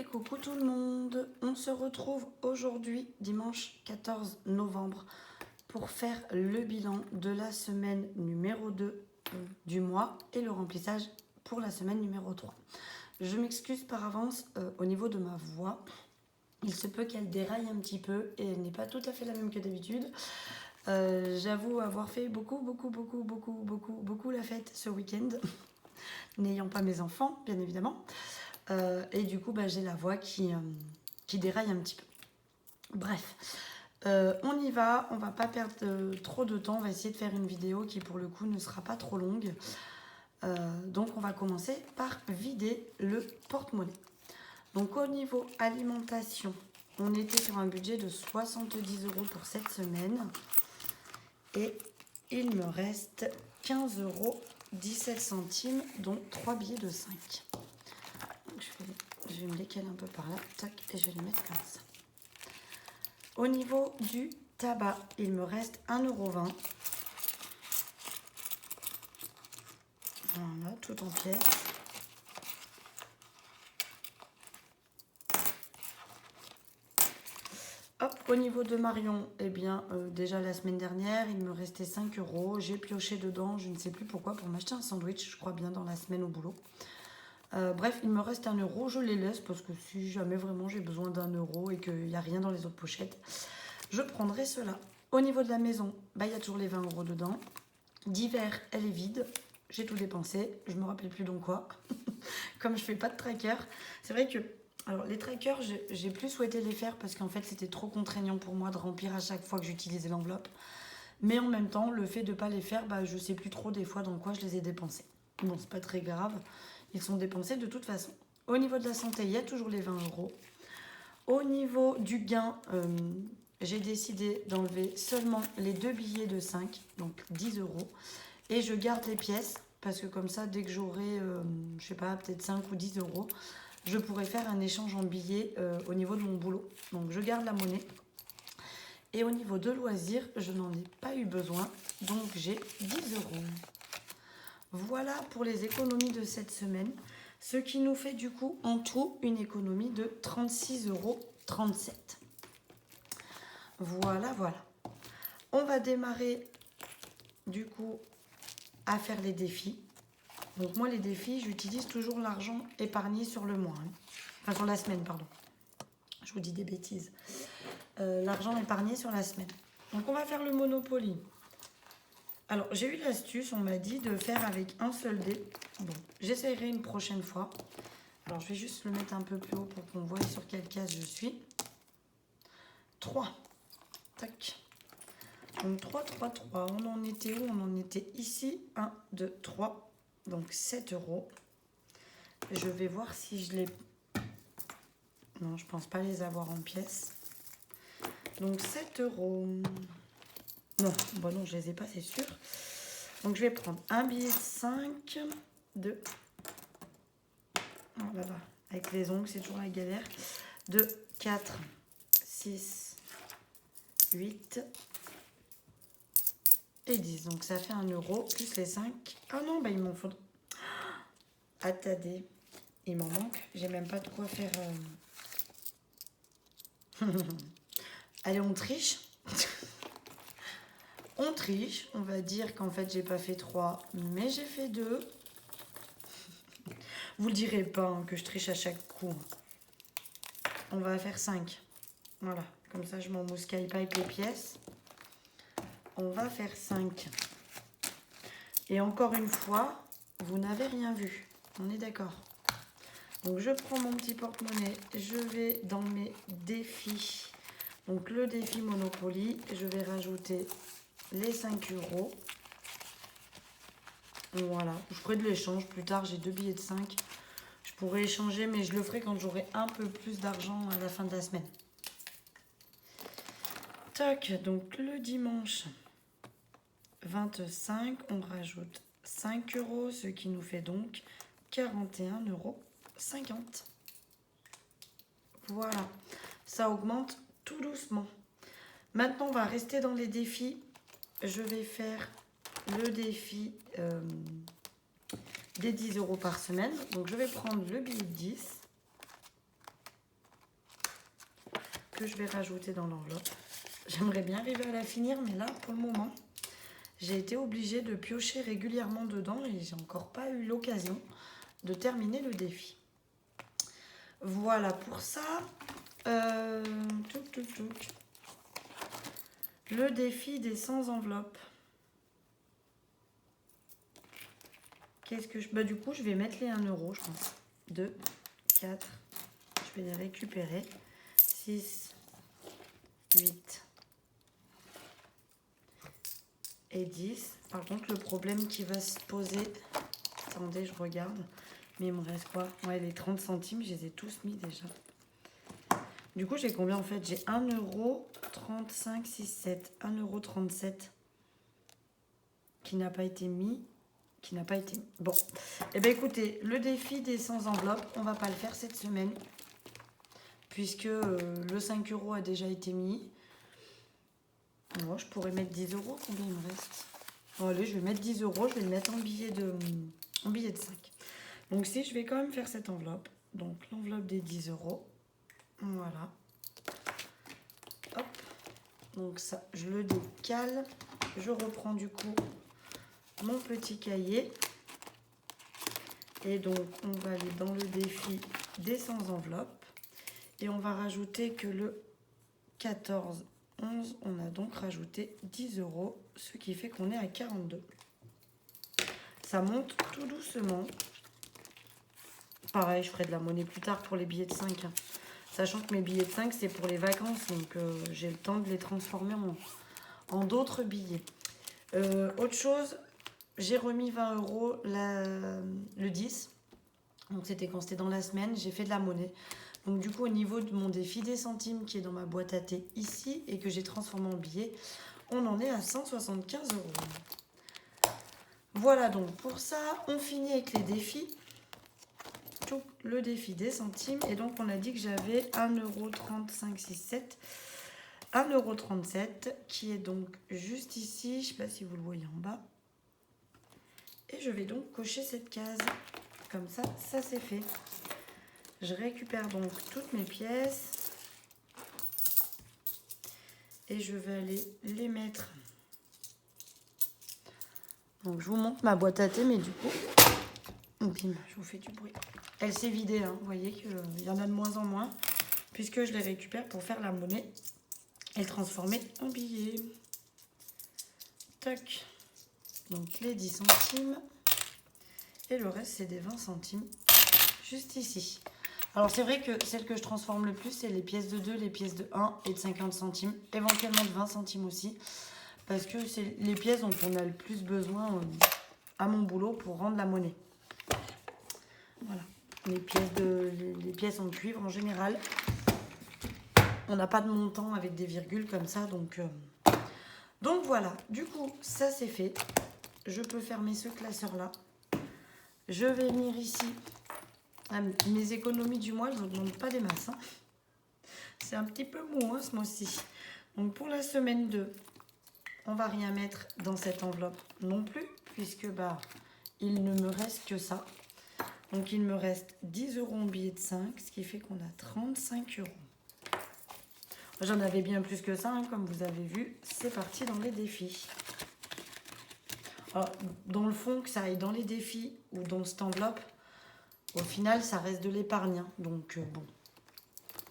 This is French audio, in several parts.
Et coucou tout le monde, on se retrouve aujourd'hui, dimanche 14 novembre, pour faire le bilan de la semaine numéro 2 du mois et le remplissage pour la semaine numéro 3. Je m'excuse par avance au niveau de ma voix, il se peut qu'elle déraille un petit peu et elle n'est pas tout à fait la même que d'habitude. J'avoue avoir fait beaucoup la fête ce week-end, n'ayant pas mes enfants bien évidemment. Et du coup, j'ai la voix qui déraille un petit peu. Bref, on y va. On va pas perdre trop de temps. On va essayer de faire une vidéo qui, pour le coup, ne sera pas trop longue. Donc, on va commencer par vider le porte-monnaie. Donc, au niveau alimentation, on était sur un budget de 70 € pour cette semaine. Et il me reste 15,17 €, dont 3 billets de 5. Je vais me décaler un peu par là, tac, et je vais les mettre comme ça. Au niveau du tabac, il me reste 1,20 €. Voilà, tout en pièces. Hop, au niveau de Marion, eh bien, déjà la semaine dernière, il me restait 5 €. J'ai pioché dedans, je ne sais plus pourquoi, pour m'acheter un sandwich, je crois bien dans la semaine au boulot. Bref, il me reste 1 €, je les laisse parce que si jamais vraiment j'ai besoin d'1 € et qu'il n'y a rien dans les autres pochettes, je prendrai cela. Au niveau de la maison, il y a toujours les 20 € dedans. D'hiver, elle est vide. J'ai tout dépensé. Je me rappelais plus dans quoi. Comme je fais pas de tracker. C'est vrai que alors les trackers, j'ai plus souhaité les faire parce qu'en fait, c'était trop contraignant pour moi de remplir à chaque fois que j'utilisais l'enveloppe. Mais en même temps, le fait de ne pas les faire, je sais plus trop des fois dans quoi je les ai dépensés. Bon, c'est pas très grave. Ils sont dépensés de toute façon. Au niveau de la santé, il y a toujours les 20 €. Au niveau du gain, j'ai décidé d'enlever seulement les 2 billets de 5, donc 10 €. Et je garde les pièces, parce que comme ça, dès que j'aurai, je sais pas, peut-être 5 ou 10 €, je pourrai faire un échange en billets au niveau de mon boulot. Donc je garde la monnaie. Et au niveau de loisirs, je n'en ai pas eu besoin, donc j'ai 10 €. Voilà pour les économies de cette semaine, ce qui nous fait du coup en tout une économie de 36,37 €. Voilà. On va démarrer du coup à faire les défis. Donc moi les défis, j'utilise toujours l'argent épargné sur le mois. Enfin sur la semaine, pardon. Je vous dis des bêtises. L'argent épargné sur la semaine. Donc on va faire le Monopoly. Alors, j'ai eu l'astuce, on m'a dit de faire avec un seul dé. Bon, j'essaierai une prochaine fois. Alors, je vais juste le mettre un peu plus haut pour qu'on voie sur quelle case je suis. 3. Tac. Donc, 3. On en était où? On en était ici. 1, 2, 3. Donc, 7 €. Je vais voir si je les... Non, je pense pas les avoir en pièces. Donc, 7 €. Non, non, je les ai pas, c'est sûr. Donc, je vais prendre un billet de 5, 2. Oh là là, avec les ongles, c'est toujours la galère. 2, 4, 6, 8 et 10. Donc, ça fait 1 € plus les 5. Ah non, il m'en faut... Attendez, il m'en manque. J'ai même pas de quoi faire... Allez, on triche. On triche. On va dire qu'en fait, j'ai pas fait 3, mais j'ai fait 2. Vous le direz pas que je triche à chaque coup. On va faire 5. Voilà. Comme ça, je m'en mouscaille pas avec les pièces. On va faire 5. Et encore une fois, vous n'avez rien vu. On est d'accord. Donc, je prends mon petit porte-monnaie. Je vais dans mes défis. Donc, le défi Monopoly. Je vais rajouter les 5 €. Voilà. Je ferai de l'échange. Plus tard, j'ai 2 billets de 5. Je pourrais échanger, mais je le ferai quand j'aurai un peu plus d'argent à la fin de la semaine. Tac. Donc, le dimanche 25, on rajoute 5 €, ce qui nous fait donc 41,50 €. Voilà, ça augmente tout doucement. Maintenant, on va rester dans les défis. Je vais faire le défi des 10 € par semaine. Donc, je vais prendre le billet de 10. que je vais rajouter dans l'enveloppe. J'aimerais bien arriver à la finir, mais là, pour le moment, j'ai été obligée de piocher régulièrement dedans et j'ai encore pas eu l'occasion de terminer le défi. Voilà pour ça. Le défi des 100 enveloppes. Qu'est-ce que je... Bah, du coup, je vais mettre les 1 euro, je pense. 2, 4, je vais les récupérer. 6, 8 et 10. Par contre, le problème qui va se poser... Attendez, je regarde. Mais il me reste quoi? Ouais, les 30 centimes, je les ai tous mis déjà. Du coup, j'ai combien en fait? J'ai 1 euro 35, 6, 7. 1 euro 37 qui n'a pas été mis. Bon. Eh bien, écoutez, le défi des 100 enveloppes, on va pas le faire cette semaine. Puisque le 5 euros a déjà été mis. Moi, je pourrais mettre 10 euros. Combien il me reste? Bon, allez, je vais mettre 10 euros. Je vais le mettre en billet de 5. Donc, si, je vais quand même faire cette enveloppe. Donc, l'enveloppe des 10 euros. Voilà. Hop. Donc, ça, je le décale. Je reprends du coup mon petit cahier. Et donc, on va aller dans le défi des 100 enveloppes. Et on va rajouter que le 14, 11, on a donc rajouté 10 euros, ce qui fait qu'on est à 42. Ça monte tout doucement. Pareil, je ferai de la monnaie plus tard pour les billets de 5. Hein. Sachant que mes billets de 5, c'est pour les vacances. Donc, j'ai le temps de les transformer en d'autres billets. Autre chose, j'ai remis 20 euros le 10. Donc, c'était quand c'était dans la semaine. J'ai fait de la monnaie. Donc, du coup, au niveau de mon défi des centimes qui est dans ma boîte à thé ici et que j'ai transformé en billet, on en est à 175 euros. Voilà donc pour ça, on finit avec les défis. Tout le défi des centimes. Et donc, on a dit que j'avais 1,3567 1,37 € qui est donc juste ici. Je ne sais pas si vous le voyez en bas. Et je vais donc cocher cette case. Comme ça, ça c'est fait. Je récupère donc toutes mes pièces. Et je vais aller les mettre. Donc, je vous montre ma boîte à thé, mais du coup... Bim, je vous fais du bruit. Elle s'est vidée, hein. Vous voyez qu'il y en a de moins en moins. Puisque je les récupère pour faire la monnaie. Et le transformer en billets. Tac. Donc, les 10 centimes. Et le reste, c'est des 20 centimes. Juste ici. Alors, c'est vrai que celles que je transforme le plus, c'est les pièces de 2, les pièces de 1 et de 50 centimes. Éventuellement de 20 centimes aussi. Parce que c'est les pièces dont on a le plus besoin à mon boulot pour rendre la monnaie. Voilà. Les pièces en cuivre, en général, on n'a pas de montant avec des virgules comme ça. Donc voilà. Du coup, ça, c'est fait. Je peux fermer ce classeur-là. Je vais venir ici. Mes économies du mois, elles ne demandent pas des masses. Hein. C'est un petit peu mou hein, ce mois-ci. Donc pour la semaine 2, on va rien mettre dans cette enveloppe non plus, puisque il ne me reste que ça. Donc il me reste 10 euros en billet de 5, ce qui fait qu'on a 35 euros. J'en avais bien plus que ça, hein, comme vous avez vu. C'est parti dans les défis. Alors, dans le fond, que ça aille dans les défis ou dans cette enveloppe, au final, ça reste de l'épargne. Hein. Donc, bon,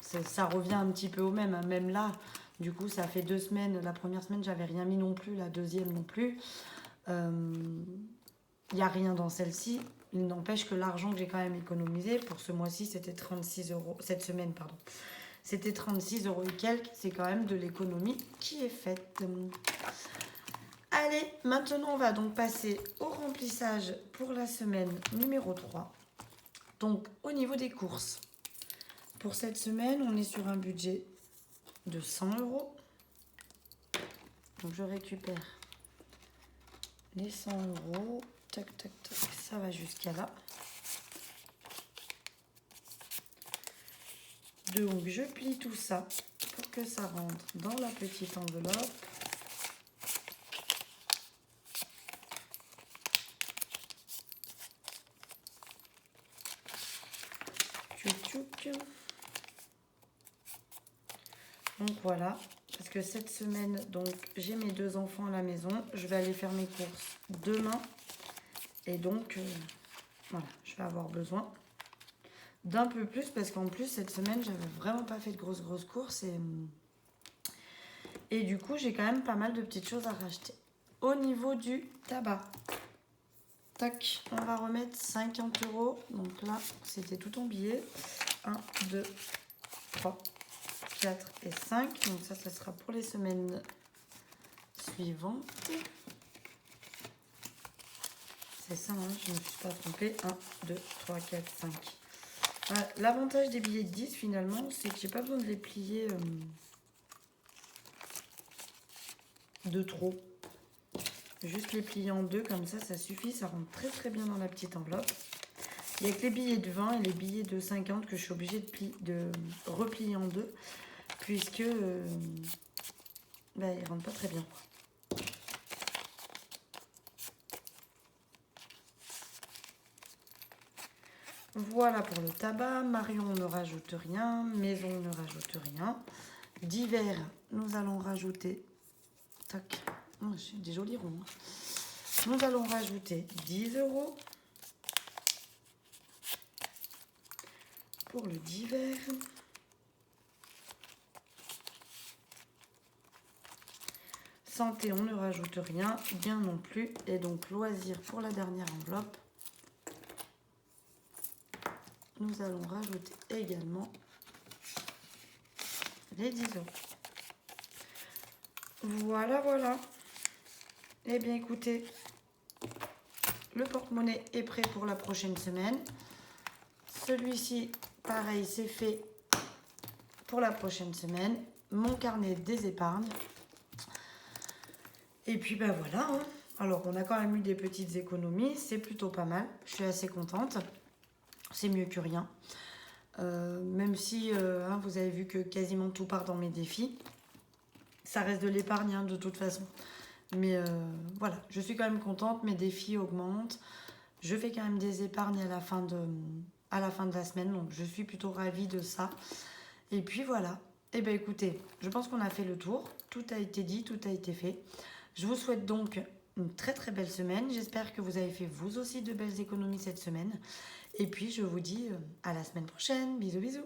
ça revient un petit peu au même. Hein. Même là, du coup, ça fait 2 semaines. La première semaine, j'avais rien mis non plus. La deuxième non plus. Il n'y a rien dans celle-ci. Il n'empêche que l'argent que j'ai quand même économisé, pour ce mois-ci, c'était 36 euros. Cette semaine, pardon. C'était 36 euros et quelques. C'est quand même de l'économie qui est faite. Allez, maintenant, on va donc passer au remplissage pour la semaine numéro 3. Donc, au niveau des courses, pour cette semaine, on est sur un budget de 100 euros. Donc, je récupère les 100 euros. Tac, tac, tac. Ça va jusqu'à là. Donc, je plie tout ça pour que ça rentre dans la petite enveloppe. Tchouk, tchouk. Donc voilà, parce que cette semaine, donc j'ai mes 2 enfants à la maison. Je vais aller faire mes courses demain. Et donc, voilà, je vais avoir besoin d'un peu plus parce qu'en plus, cette semaine, j'avais vraiment pas fait de grosses courses. Et du coup, j'ai quand même pas mal de petites choses à racheter. Au niveau du tabac, tac, on va remettre 50 €. Donc là, c'était tout en billets. 1, 2, 3, 4 et 5. Donc ça sera pour les semaines suivantes. C'est ça, hein, je ne me suis pas trompée. 1, 2, 3, 4, 5. Voilà. L'avantage des billets de 10, finalement, c'est que j'ai pas besoin de les plier de trop. Juste les plier en deux, comme ça suffit. Ça rentre très bien dans la petite enveloppe. Il n'y a que les billets de 20 et les billets de 50 que je suis obligée de replier en deux, puisque ils ne rentrent pas très bien. Voilà pour le tabac. Marion ne rajoute rien. Maison ne rajoute rien. Divers, nous allons rajouter... Tac. Oh, j'ai des jolis ronds. Nous allons rajouter 10 € pour le divers. Santé, on ne rajoute rien. Bien non plus. Et donc, loisirs pour la dernière enveloppe. Nous allons rajouter également les 10 €. Voilà. Eh bien, écoutez, le porte-monnaie est prêt pour la prochaine semaine. Celui-ci, pareil, c'est fait pour la prochaine semaine. Mon carnet des épargnes. Et puis, voilà. Hein. Alors, on a quand même eu des petites économies. C'est plutôt pas mal. Je suis assez contente. C'est mieux que rien. Même si vous avez vu que quasiment tout part dans mes défis. Ça reste de l'épargne de toute façon. Mais voilà, je suis quand même contente. Mes défis augmentent. Je fais quand même des épargnes à la fin de la semaine. Donc je suis plutôt ravie de ça. Et puis voilà. Eh bien écoutez, je pense qu'on a fait le tour. Tout a été dit, tout a été fait. Je vous souhaite donc une très belle semaine. J'espère que vous avez fait vous aussi de belles économies cette semaine. Et puis je vous dis à la semaine prochaine. Bisous.